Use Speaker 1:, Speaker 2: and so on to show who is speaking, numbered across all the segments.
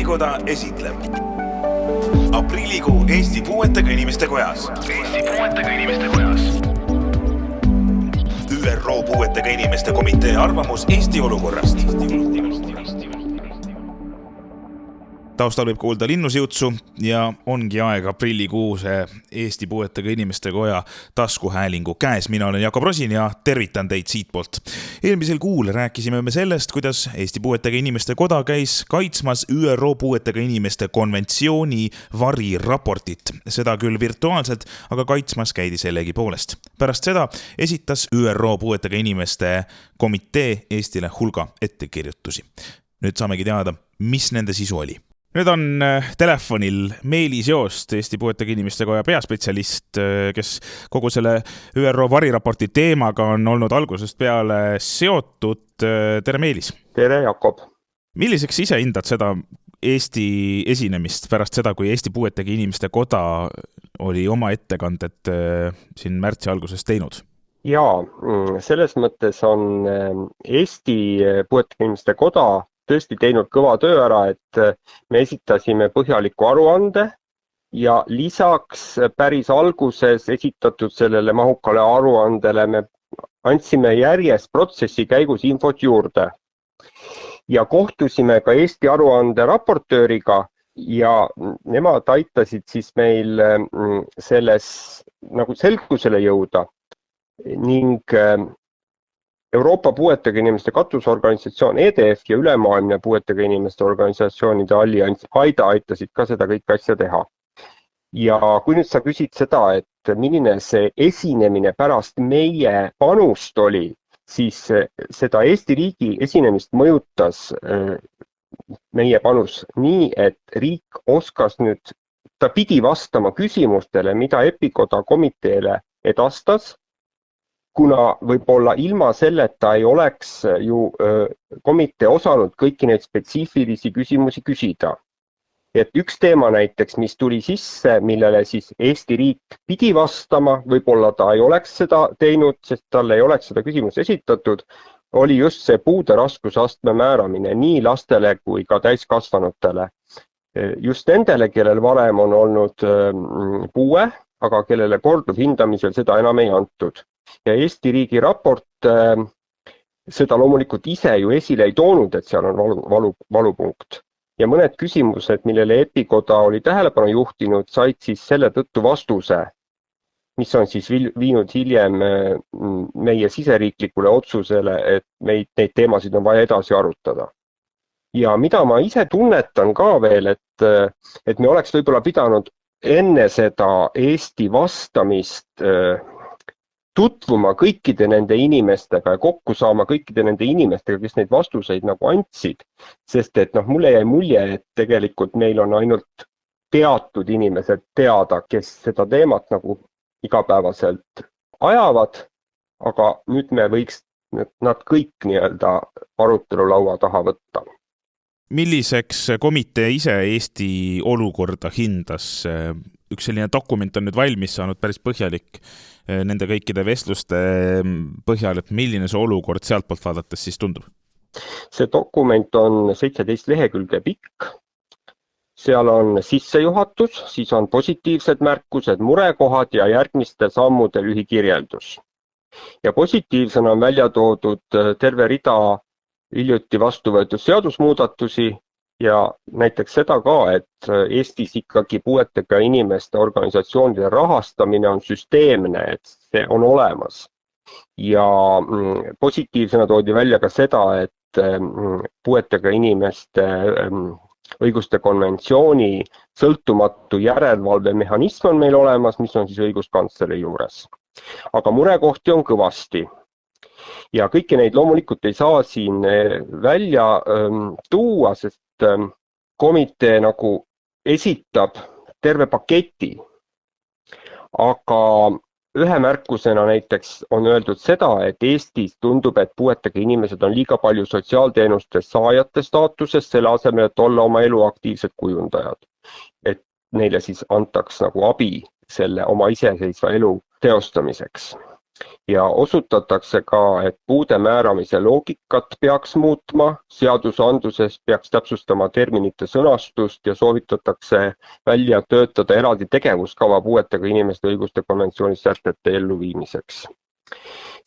Speaker 1: Epikoda esitleb aprillikuu Eesti Puuetega Inimeste Kojas. ÜRO Puuetega Inimeste Komitee arvamus Eesti olukorrast. Taustal võib kuulda linnusjutsu ja ongi aeg aprillikuuse Eesti Puuetega Inimeste Koja taskuhäälingu käes. Mina olen Jakob Rosin ja tervitan teid siitpoolt. Eelmisel kuul rääkisime me sellest, kuidas Eesti Puuetega Inimeste Koda käis kaitsmas ÜRO Puuetega Inimeste konventsiooni variraportit. Seda küll virtuaalselt, aga kaitsmas käidi sellegi poolest. Pärast seda esitas ÜRO Puuetega Inimeste Komitee Eestile hulga ettekirjutusi. Nüüd saamegi teada, mis nende sisu oli. Nüüd on telefonil Meelis Joost, Eesti Puuetega Inimeste Koja peaspetsialist, kes kogu selle ÜRO variraporti teemaga on olnud algusest peale seotud. Tere Meelis!
Speaker 2: Tere Jakob!
Speaker 1: Milliseks ise hindad seda Eesti esinemist pärast seda, kui Eesti Puuetega Inimeste Koda oli oma ettekanded siin märtsi alguses teinud?
Speaker 2: Jaa, selles mõttes on Eesti Puuetega Inimeste Koda tõesti teinud kõva töö ära, et me esitasime põhjaliku aruande ja lisaks päris alguses esitatud sellele mahukale aruandele me andsime järjest protsessi käigus infot juurde. Ja kohtusime ka Eesti aruande raportööriga ja nemad aitasid siis meil selles nagu selgusele jõuda ning Euroopa Puuetega Inimeste katusorganisatsioon EDF ja ülemaailmne Puuetega Inimeste organisatsioonide allianss AIDA aitasid ka seda kõik asja teha. Ja kui nüüd sa küsid seda, et milline see esinemine pärast meie panust oli, siis seda Eesti riigi esinemist mõjutas meie panus nii, et riik oskas nüüd, ta pidi vastama küsimustele, mida Epikoda komiteele edastas, kuna võib-olla ilma selleta ei oleks ju komitee osanud kõiki neid spetsiifilisi küsimusi küsida. Et üks teema näiteks, mis tuli sisse, millele siis Eesti riik pidi vastama, võib-olla ta ei oleks seda teinud, sest talle ei oleks seda küsimus esitatud, oli just see puude raskusastme määramine nii lastele kui ka täiskasvanutele. Just nendele, kellel varem on olnud puue, aga kellele korduv hindamisel seda enam ei antud. Ja Eesti riigi raport seda loomulikult ise ju esile ei toonud, et seal on valupunkt. Ja mõned küsimused, millele Epikoda oli tähelepanu juhtinud, said siis selle tõttu vastuse, mis on siis viinud hiljem meie siseriiklikule otsusele, et neid teemasid on vaja edasi arutada. Ja mida ma ise tunnetan ka veel, et me oleks võib-olla pidanud enne seda Eesti vastamist tutvuma kõikide nende inimestega ja kokku saama kõikide nende inimestega, kes neid vastuseid nagu andsid. Sest et mulle jäi mulje, et tegelikult meil on ainult teatud inimesed teada, kes seda teemat nagu igapäevaselt ajavad, aga nüüd me võiks nad kõik nii-öelda arutelulaua taha võtta.
Speaker 1: Milliseks komitee ise Eesti olukorda hindas? Üks selline dokument on nüüd valmis saanud päris põhjalik nende kõikide vestluste põhjal, et milline see olukord sealtpoolt vaadates siis tundub?
Speaker 2: See dokument on 17 lehekülge pikk. Seal on sissejuhatus, siis on positiivsed märkused, murekohad ja järgmiste sammude lühikirjeldus. Ja positiivsena on välja toodud terve rida hiljuti vastu võetud seadusmuudatusi ja näiteks seda ka, et Eestis ikkagi puuetega inimeste organisatsioonide rahastamine on süsteemne, et see on olemas. Ja positiivsena toodi välja ka seda, et puuetega inimeste õiguste konventsiooni sõltumatu järelevalvemehhanism on meil olemas, mis on siis õiguskantsleri juures. Aga murekohti on kõvasti. Ja kõiki neid loomulikult ei saa siin välja tuua, sest komitee nagu esitab terve paketi. Aga ühe märkusena näiteks on öeldud seda, et Eestis tundub, et puuetega inimesed on liiga palju sotsiaalteenuste saajate staatuses, selle asemel, et olla oma elu aktiivsed kujundajad. Et neile siis antaks nagu abi selle oma iseseisva elu teostamiseks. ja osutatakse ka, et puude määramise loogikat peaks muutma, seadusandluses peaks täpsustama terminite sõnastust ja soovitatakse välja töötada eraldi tegevuskava puuetega inimeste õiguste konventsioonis sätete elluviimiseks.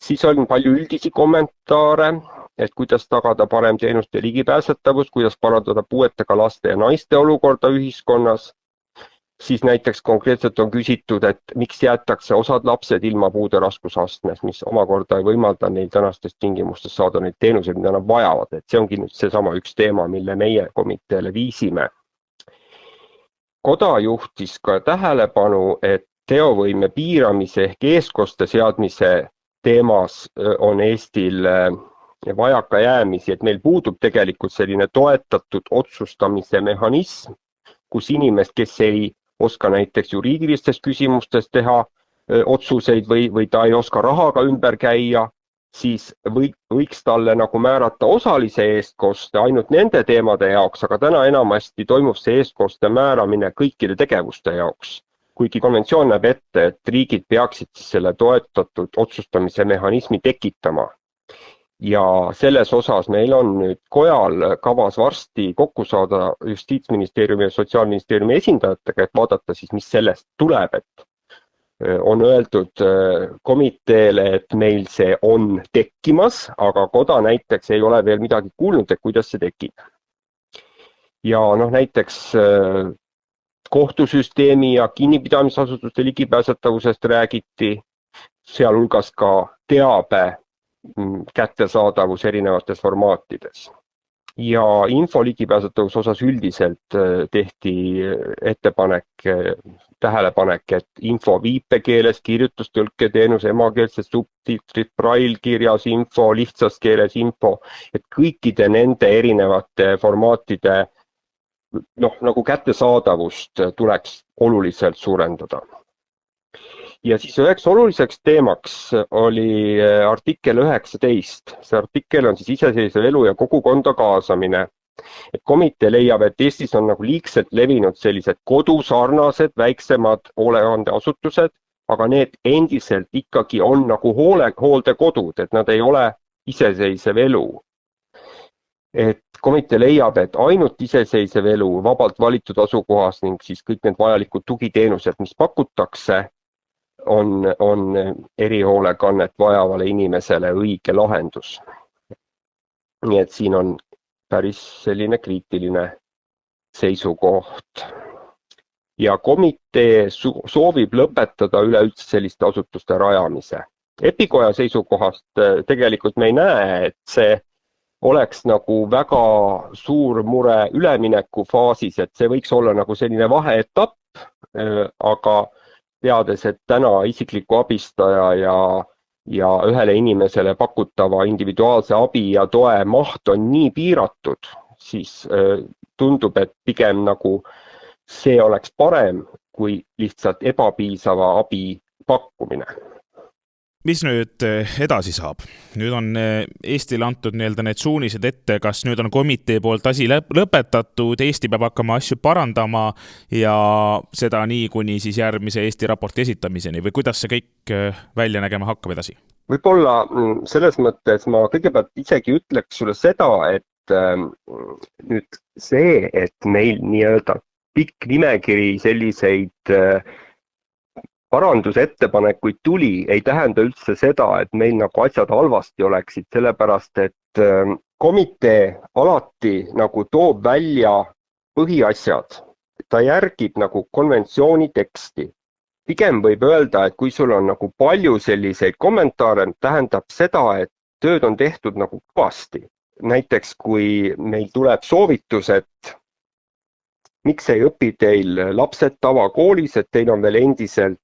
Speaker 2: Siis on palju üldisi kommentaare, et kuidas tagada parem teenuste ligipääsetavus, kuidas parandada puuetega laste ja naiste olukorda ühiskonnas. Siis näiteks konkreetselt on küsitud, et miks jäetakse osad lapsed ilma puude raskusastmes, mis omakorda ei võimalda neil tänastes tingimustes saada neid teenuseid, mida nad vajavad. Et see ongi nüüd seesama üks teema, mille meie komiteele viisime. Koda juhtis ka tähelepanu, et teovõime piiramise ehk eestkoste seadmise teemas on Eestil vajakajäämisi, et meil puudub tegelikult selline toetatud otsustamise mehhanism, kus inimest, kes ei oska näiteks juriidilistes küsimustes teha otsuseid või ta ei oska rahaga ümber käia, siis võiks talle nagu määrata osalise eestkoste ainult nende teemade jaoks, aga täna enamasti toimub see eestkoste määramine kõikide tegevuste jaoks. Kuigi konventsioon näeb ette, et riigid peaksid selle toetatud otsustamise mehhanismi tekitama. Ja selles osas meil on nüüd kojal kavas varsti kokku saada Justiitsministeeriumi ja Sotsiaalministeeriumi esindajatega, et vaadata siis, mis sellest tuleb, et on öeldud komiteele, et meil see on tekkimas, aga koda näiteks ei ole veel midagi kuulnud, et kuidas see tekib. Ja näiteks kohtusüsteemi ja kinnipidamisasutuste ligipääsetavusest räägiti, sealhulgas ka teabe kättesaadavus erinevates formaatides. Ja info ligipääsetavus osas üldiselt tehti tähelepanek, et info viipekeeles, kirjutustõlketeenus, emakeelsed subtiitrid, brailkirjas info, lihtsas keeles info, et kõikide nende erinevate formaatide nagu kättesaadavust tuleks oluliselt suurendada. Ja siis üheks oluliseks teemaks oli artikkel 19. See artikkel on siis iseseisev elu ja kogukonda kaasamine. Et komitee leiab, et Eestis on nagu liigselt levinud sellised kodusarnased väiksemad hoolekandeasutused, aga need endiselt ikkagi on nagu hooldekodud, et nad ei ole iseseisev elu. Et komitee leiab, et ainult iseseisev elu vabalt valitud asukohas ning siis kõik need vajalikud tugiteenused, mis pakutakse, on erihoolekannet vajavale inimesele õige lahendus. Nii et siin on päris selline kriitiline seisukoht. Ja komitee soovib lõpetada üleüldse selliste asutuste rajamise. Epikoja seisukohast tegelikult me ei näe, et see oleks nagu väga suur mure ülemineku faasis, et see võiks olla nagu selline vaheetapp, aga teades, et täna isikliku abistaja ja ühele inimesele pakutava individuaalse abi ja toe maht on nii piiratud, siis tundub, et pigem nagu see oleks parem kui lihtsalt ebapiisava abi pakkumine.
Speaker 1: Mis nüüd edasi saab? Nüüd on Eestile antud need suunised ette, kas nüüd on komitee poolt asi lõpetatud, Eesti peab hakkama asju parandama ja seda nii kuni siis järgmise Eesti raporti esitamiseni või kuidas see kõik välja nägema hakkab edasi?
Speaker 2: Võib-olla selles mõttes ma kõigepealt isegi ütleks sulle seda, et nüüd see, et meil nii-öelda pikk nimekiri selliseid parandusettepanekuid tuli, ei tähenda üldse seda, et meil nagu asjad halvasti oleksid, sellepärast et komitee alati nagu toob välja põhiasjad. Ta järgib nagu konventsiooni teksti. Pigem võib öelda, et kui sul on nagu palju selliseid kommentaare, tähendab seda, et tööd on tehtud nagu kõvasti. Näiteks kui meil tuleb soovitus, et miks ei õpi teil lapsed tavakoolis, et teil on veel endiselt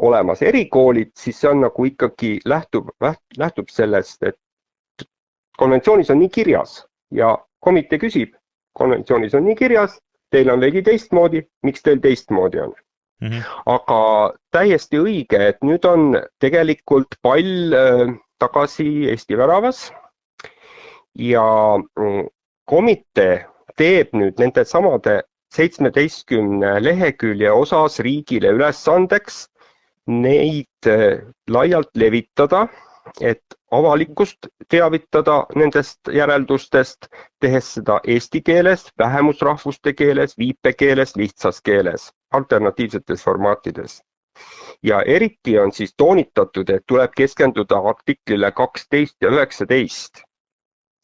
Speaker 2: olemas erikoolid, siis see on nagu ikkagi lähtub sellest, et konventsioonis on nii kirjas ja komitee küsib, konventsioonis on nii kirjas, teil on veidi teistmoodi, miks teil teistmoodi on? Aga täiesti õige, et nüüd on tegelikult pall tagasi Eesti väravas ja komitee teeb nüüd nende samade 17 lehekülje osas riigile ülesandeks neid laialt levitada, et avalikkust teavitada nendest järeldustest, tehes seda eesti keeles, vähemusrahvuste keeles, viipekeeles, lihtsas keeles, alternatiivsetes formaatides. Ja eriti on siis toonitatud, et tuleb keskenduda artiklile 12 ja 19,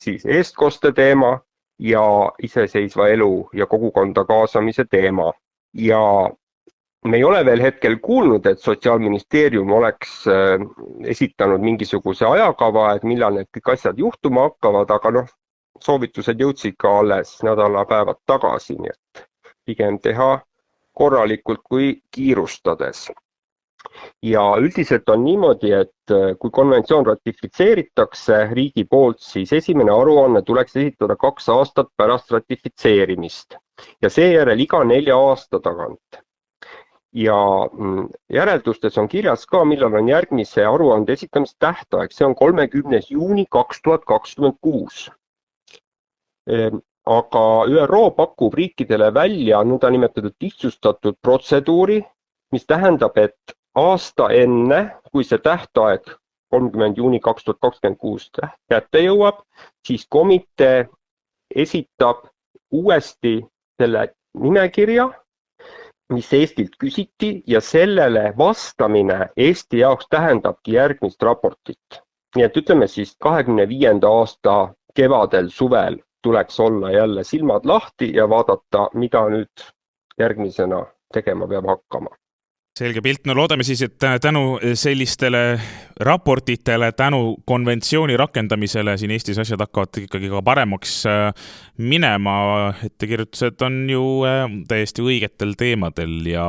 Speaker 2: siis eestkoste teema ja iseseisva elu ja kogukonda kaasamise teema. Ja me ei ole veel hetkel kuulnud, et Sotsiaalministeerium oleks esitanud mingisuguse ajakava, et millal need kõik asjad juhtuma hakkavad, aga soovitused jõudsid ka alles nädalapäevad tagasi, nii et pigem teha korralikult kui kiirustades. Ja üldiselt on niimoodi, et kui konventsioon ratifitseeritakse riigi poolt, siis esimene aruanne tuleks esitada 2 aastat pärast ratifitseerimist ja seejärel iga 4 aasta tagant. Ja järeldustes on kirjas ka, millal on järgmise aruande esitamist tähtaeg, see on 30. juuni 2026. Aga ÜRO pakub riikidele välja nõndanimetatud lihtsustatud protseduuri, mis tähendab, et aasta enne, kui see tähtaeg 30. juuni 2026 kätte jõuab, siis komitee esitab uuesti selle nimekirja, mis Eestilt küsiti ja sellele vastamine Eesti jaoks tähendabki järgmist raportit. Nii et ütleme siis 25. aasta kevadel, suvel tuleks olla jälle silmad lahti ja vaadata, mida nüüd järgmisena tegema peab hakkama.
Speaker 1: Selge pilt. No loodame siis, et tänu sellistele raportitele, tänu konventsiooni rakendamisele siin Eestis asjad hakkavad ikkagi ka paremaks minema. Ettekirjutused on ju täiesti õigetel teemadel ja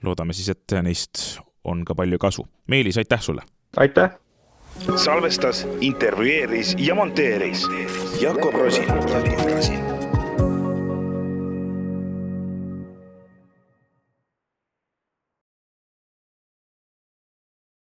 Speaker 1: loodame siis, et neist on ka palju kasu. Meelis, aitäh sulle!
Speaker 2: Aitäh!
Speaker 3: Salvestas, intervjueeris ja monteeris Jakob Rosin.